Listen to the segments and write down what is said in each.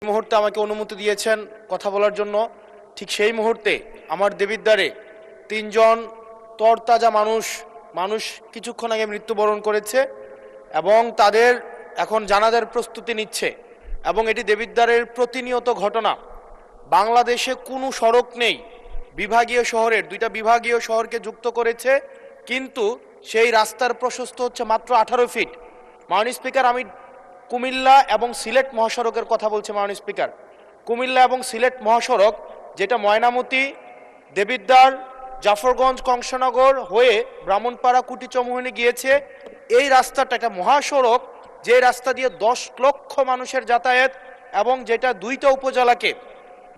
মুহূর্তে আমাকে অনুমতি দিয়েছেন কথা বলার জন্য। ঠিক সেই মুহূর্তে আমার দেবিদ্বারে তিনজন তরতাজা মানুষ কিছুক্ষণ আগে মৃত্যুবরণ করেছে এবং তাদের এখন জানাজার প্রস্তুতি নিচ্ছে। এবং এটি দেবিদ্বারের প্রতিনিয়ত ঘটনা। বাংলাদেশে কোনো সড়ক নেই, বিভাগীয় শহরের দুইটা বিভাগীয় শহরকে যুক্ত করেছে, কিন্তু সেই রাস্তার প্রশস্ত হচ্ছে মাত্র 18 ফিট। মাননীয় স্পিকার, আমি কুমিল্লা এবং সিলেট মহাসড়কের কথা বলছি। মাননীয় স্পিকার, কুমিল্লা এবং সিলেট মহাসড়ক যেটা ময়নামতি, দেবিদ্বার, জাফরগঞ্জ, কংসনগর হয়ে ব্রাহ্মণপাড়া, কুটিচমুহনী গিয়েছে, এই রাস্তাটা একটা মহাসড়ক, যে রাস্তা দিয়ে 10 লক্ষ মানুষের যাতায়াত এবং যেটা দুইটা উপজেলাকে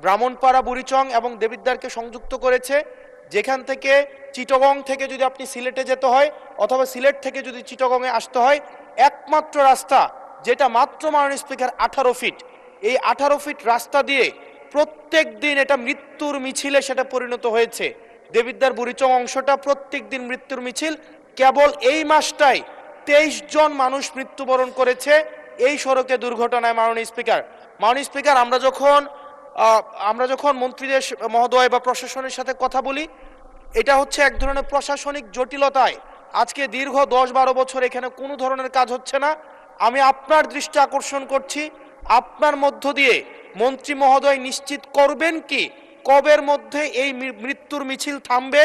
ব্রাহ্মণপাড়া, বুড়িচং এবং দেবিদ্বারকে সংযুক্ত করেছে। যেখান থেকে চিটাগং থেকে যদি আপনি সিলেটে যেতে হয় অথবা সিলেট থেকে যদি চিটাগংয়ে আসতে হয়, একমাত্র রাস্তা যেটা মাত্র মাননীয় স্পিকার 18 ফিট। এই 18 ফিট রাস্তা দিয়ে প্রত্যেক দিন এটা মৃত্যুর মিছিলে সেটা পরিণত হয়েছে। দেবিদ্বার বুড়িচং অংশটা প্রত্যেক দিন মৃত্যুর মিছিল। কেবল এই মাসটাই 23 জন মানুষ মৃত্যুবরণ করেছে এই সড়কে দুর্ঘটনায়। মাননীয় স্পিকার, আমরা যখন মন্ত্রীদের মহোদয় বা প্রশাসনের সাথে কথা বলি, এটা হচ্ছে এক ধরনের প্রশাসনিক জটিলতায় আজকে দীর্ঘ 10-12 বছর এখানে কোনো ধরনের কাজ হচ্ছে না। আমি আপনার দৃষ্টি আকর্ষণ করছি, আপনার মধ্য দিয়ে মন্ত্রী মহোদয় নিশ্চিত করবেন কি কবের মধ্যে এই মৃত্যুর মিছিল থামবে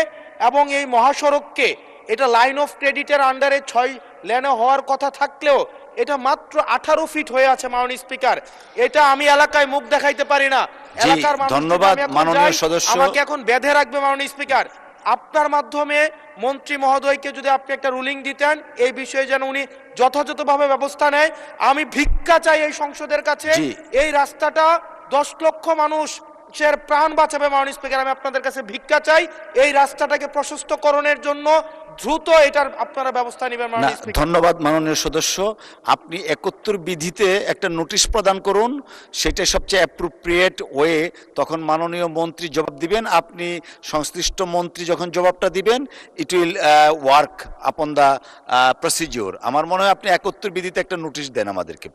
এবং এই মহাসড়ককে, এটা লাইন অফ ক্রেডিটের আন্ডারে 6 লেনে হওয়ার কথা থাকলেও এটা মাত্র 18 ফিট হয়ে আছে। মাননীয় স্পিকার, এটা আমি এলাকায় মুখ দেখাইতে পারি না। এলাকার মানুষ, ধন্যবাদ মাননীয় সদস্য, আমাকে এখন বেঁধে রাখবে। মাননীয় স্পিকার, আপনার মাধ্যমে মন্ত্রী মহোদয়কে যদি আপনি একটা রুলিং দিতেন এই বিষয়ে যেন উনি যথাযথভাবে ব্যবস্থা নেয়। আমি ভিক্ষা চাই এই সংসদের কাছে, এই রাস্তাটা 10 লক্ষ মানুষের প্রাণ বাঁচাবে। মাননীয় স্পিকার, আমি আপনাদের কাছে ভিক্ষা চাই এই রাস্তাটাকে প্রশস্তকরণের জন্য দ্রুত এটার আপনারা ব্যবস্থা নেবেন। ধন্যবাদ মাননীয় সদস্য। আপনি 71 বিধিতে একটা নোটিশ প্রদান করুন, সেটা সবচেয়ে অ্যাপ্রোপ্রিয়েট ওয়ে। তখন মাননীয় মন্ত্রী জবাব দিবেন, আপনি সংশ্লিষ্ট মন্ত্রী যখন জবাবটা দিবেন, it will work upon the procedure. আমার মনে হয় আপনি 71 বিধিতে একটা নোটিশ দেন আমাদেরকে।